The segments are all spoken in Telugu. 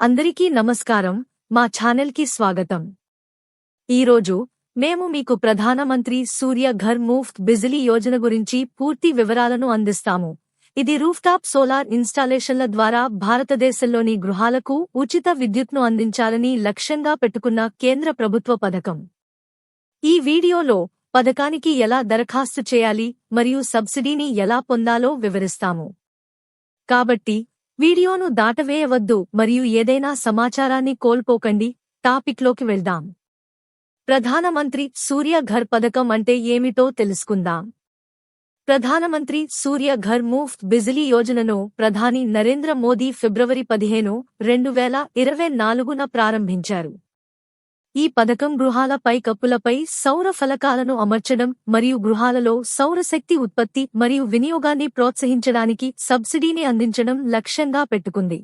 అందరికీ నమస్కారం. మా ఛానల్కి స్వాగతం. ఈరోజు మేము మీకు ప్రధానమంత్రి సూర్య ఘర్ ముఫ్త్ బిజిలీ యోజన గురించి పూర్తి వివరాలను అందిస్తాము. ఇది రూఫ్టాప్ సోలార్ ఇన్స్టాలేషన్ల ద్వారా భారతదేశంలోని గృహాలకు ఉచిత విద్యుత్ను అందించాలని లక్ష్యంగా పెట్టుకున్న కేంద్ర ప్రభుత్వ పథకం. ఈ వీడియోలో పథకానికి ఎలా దరఖాస్తు చేయాలి మరియు సబ్సిడీని ఎలా పొందాలో వివరిస్తాము. కాబట్టి వీడియోను దాటవేయవద్దు మరియు ఏదైనా సమాచారాన్ని కోల్పోకండి. టాపిక్లోకి వెళ్దాం. ప్రధానమంత్రి సూర్య ఘర్ పథకం అంటే ఏమిటో తెలుసుకుందాం. ప్రధానమంత్రి సూర్య ఘర్ ముఫ్త్ బిజిలీ యోజనను ప్రధాని నరేంద్ర మోదీ ఫిబ్రవరి 15, 2024న ప్రారంభించారు. ఈ పథకం గృహాల పైకప్పులపై సౌర ఫలకాలను అమర్చడం మరియు గృహాలలో సౌరశక్తి ఉత్పత్తి మరియు వినియోగాన్ని ప్రోత్సహించడానికి సబ్సిడీని అందించడం లక్ష్యంగా పెట్టుకుంది.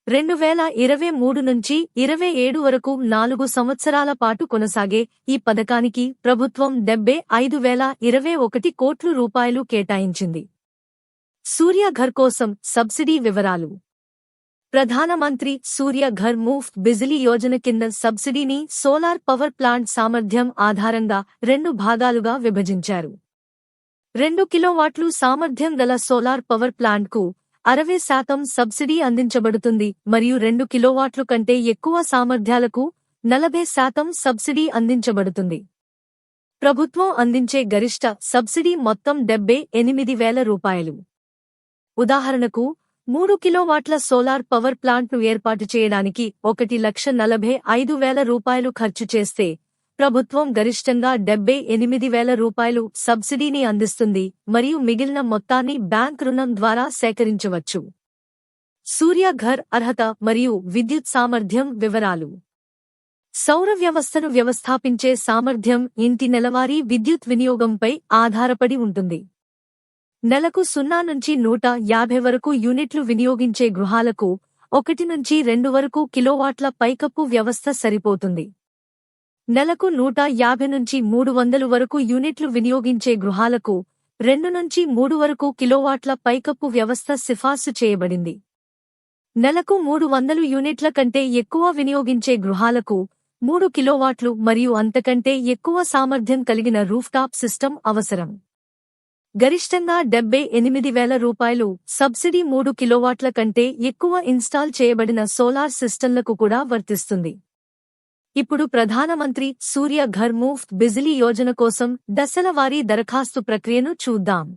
2023 నుంచి 27 వరకు 4 సంవత్సరాల పాటు కొనసాగే ఈ పథకానికి ప్రభుత్వం 75,021 కోట్ల రూపాయలు కేటాయించింది. సూర్య ఘర్ కోసం సబ్సిడీ వివరాలు. ప్రధానమంత్రి సూర్య ఘర్ ముఫ్త్ బిజిలీ యోజన కింద సబ్సిడీని సోలార్ పవర్ ప్లాంట్ సామర్థ్యం ఆధారంగా 2 భాగాలుగా విభజించారు. 2 కిలోవాట్లు సామర్థ్యం గల సోలార్ పవర్ ప్లాంట్కు 60% సబ్సిడీ అందించబడుతుంది మరియు 2 కిలోవాట్లు కంటే ఎక్కువ సామర్థ్యాలకు 40% సబ్సిడీ అందించబడుతుంది. ప్రభుత్వం అందించే గరిష్ట సబ్సిడీ మొత్తం 78,000 రూపాయలు. ఉదాహరణకు 3 కిలోవాట్ల సోలార్ పవర్ ప్లాంట్ను ఏర్పాటు చేయడానికి 1,45,000 రూపాయలు ఖర్చు చేస్తే ప్రభుత్వం గరిష్టంగా 78,000 రూపాయలు సబ్సిడీని అందిస్తుంది మరియు మిగిలిన మొత్తాన్ని బ్యాంక్ రుణం ద్వారా సేకరించవచ్చు. సూర్య ఘర్ అర్హత మరియు విద్యుత్ సామర్థ్యం వివరాలు. సౌర వ్యవస్థను వ్యవస్థాపించే సామర్థ్యం ఇంటి నెలవారీ విద్యుత్ వినియోగంపై ఆధారపడి ఉంటుంది. నెలకు 0 నుంచి 150 వరకు యూనిట్లు వినియోగించే గృహాలకు 1 నుంచి 2 వరకు కిలోవాట్ల పైకప్పు వ్యవస్థ సరిపోతుంది. నెలకు 150 నుంచి 300 వరకు యూనిట్లు వినియోగించే గృహాలకు 2 నుంచి 3 వరకు కిలోవాట్ల పైకప్పు వ్యవస్థ సిఫార్సు చేయబడింది. నెలకు 300 యూనిట్ల కంటే ఎక్కువ వినియోగించే గృహాలకు 3 కిలోవాట్లు మరియు అంతకంటే ఎక్కువ సామర్థ్యం కలిగిన రూఫ్టాప్ సిస్టమ్ అవసరం. గరిష్టంగా 78,000 రూపాయలు సబ్సిడీ 3 కిలోవాట్ల కంటే ఎక్కువ ఇన్స్టాల్ చేయబడిన సోలార్ సిస్టంలకు కూడా వర్తిస్తుంది. ఇప్పుడు ప్రధానమంత్రి సూర్య ఘర్ ముఫ్త్ బిజిలీ యోజన కోసం దశలవారీ దరఖాస్తు ప్రక్రియను చూద్దాం.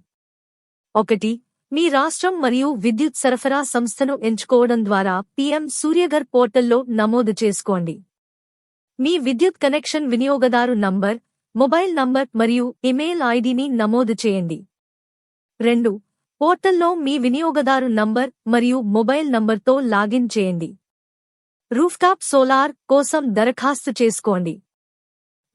1. మీ రాష్ట్రం మరియు విద్యుత్ సరఫరా సంస్థను ఎంచుకోవడం ద్వారా పీఎం సూర్యఘర్ పోర్టల్లో నమోదు చేసుకోండి. మీ విద్యుత్ కనెక్షన్ వినియోగదారు నంబర్, మొబైల్ నంబర్ మరియు ఇమెయిల్ ఐడిని నమోదు చేయండి. 2. పోర్టల్లో మీ వినియోగదారు నంబర్ మరియు మొబైల్ నంబర్తో లాగిన్ చేయండి. రూఫ్టాప్ సోలార్ కోసం దరఖాస్తు చేసుకోండి.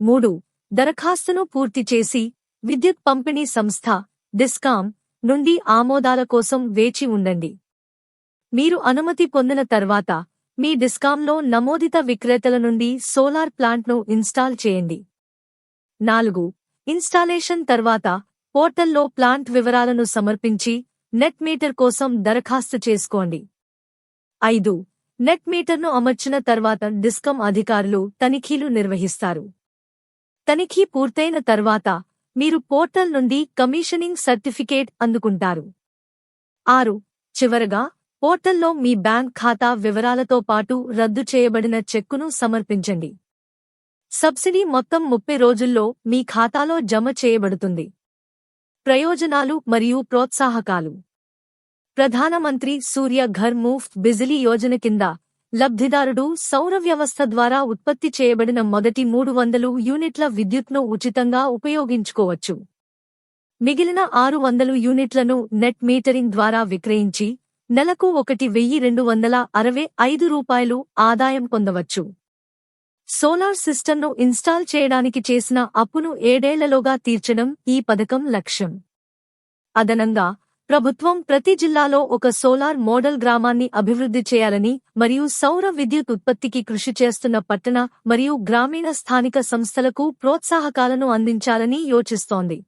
3. దరఖాస్తును పూర్తి చేసి విద్యుత్ పంపిణీ సంస్థ డిస్కాం నుండి ఆమోదాల కోసం వేచి ఉండండి. మీరు అనుమతి పొందిన తర్వాత మీ డిస్కాంలో నమోదిత విక్రేతల నుండి సోలార్ ప్లాంట్ను ఇన్స్టాల్ చేయండి. 4. ఇన్స్టాలేషన్ తర్వాత పోర్టల్లో ప్లాంట్ వివరాలను సమర్పించి నెట్ మీటర్ కోసం దరఖాస్తు చేసుకోండి. 5. నెట్ మీటర్ను అమర్చిన తర్వాత డిస్కం అధికారులు తనిఖీలు నిర్వహిస్తారు. తనిఖీ పూర్తయిన తర్వాత మీరు పోర్టల్ నుండి కమిషనింగ్ సర్టిఫికేట్ అందుకుంటారు. 6. చివరగా పోర్టల్లో మీ బ్యాంక్ ఖాతా వివరాలతో పాటు రద్దు చేయబడిన చెక్కును సమర్పించండి. సబ్సిడీ మొత్తం 30 రోజుల్లో మీ ఖాతాలో జమ చేయబడుతుంది. ప్రయోజనాలు మరియు ప్రోత్సాహకాలు. ప్రధానమంత్రి సూర్య ఘర్ ముఫ్త్ బిజిలీ యోజన కింద లబ్ధిదారుడు సౌర వ్యవస్థ ద్వారా ఉత్పత్తి చేయబడిన మొదటి 300 యూనిట్ల విద్యుత్ను ఉచితంగా ఉపయోగించుకోవచ్చు. మిగిలిన 600 యూనిట్లను నెట్ మీటరింగ్ ద్వారా విక్రయించి నెలకు 1,265 రూపాయలు ఆదాయం పొందవచ్చు. సోలార్ సిస్టంను ఇన్స్టాల్ చేయడానికి చేసిన అప్పును 7 ఏళ్లలోగా తీర్చడం ఈ పథకం లక్ష్యం. అదనంగా ప్రభుత్వం ప్రతి జిల్లాలో ఒక సోలార్ మోడల్ గ్రామాన్ని అభివృద్ధి చేయాలని మరియు సౌర విద్యుత్ ఉత్పత్తికి కృషి చేస్తున్న పట్టణ మరియు గ్రామీణ స్థానిక సంస్థలకు ప్రోత్సాహకాలను అందించాలని యోచిస్తోంది.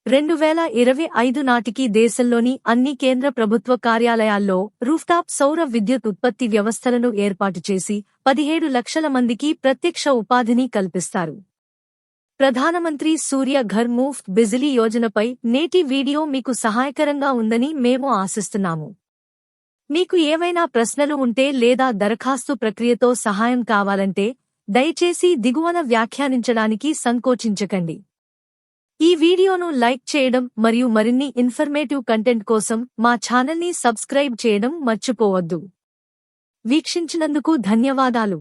2025 నాటికి దేశంలోని అన్ని కేంద్ర ప్రభుత్వ కార్యాలయాల్లో రూఫ్టాప్ సౌర విద్యుత్ ఉత్పత్తి వ్యవస్థలను ఏర్పాటు చేసి 17 లక్షల మందికి ప్రత్యక్ష ఉపాధిని కల్పిస్తారు. ప్రధానమంత్రి సూర్య ఘర్ ముఫ్త్ బిజిలీ యోజనపై నేటి వీడియో మీకు సహాయకరంగా ఉందని మేము ఆశిస్తున్నాము. మీకు ఏవైనా ప్రశ్నలు ఉంటే లేదా దరఖాస్తు ప్రక్రియతో సహాయం కావాలంటే దయచేసి దిగువన వ్యాఖ్యానించడానికి సంకోచించకండి. ఈ వీడియోను లైక్ చేయడం మరియు మరిన్ని ఇన్ఫర్మేటివ్ కంటెంట్ కోసం మా ఛానల్ని సబ్స్క్రైబ్ చేయడం మర్చిపోవద్దు. వీక్షించినందుకు ధన్యవాదాలు.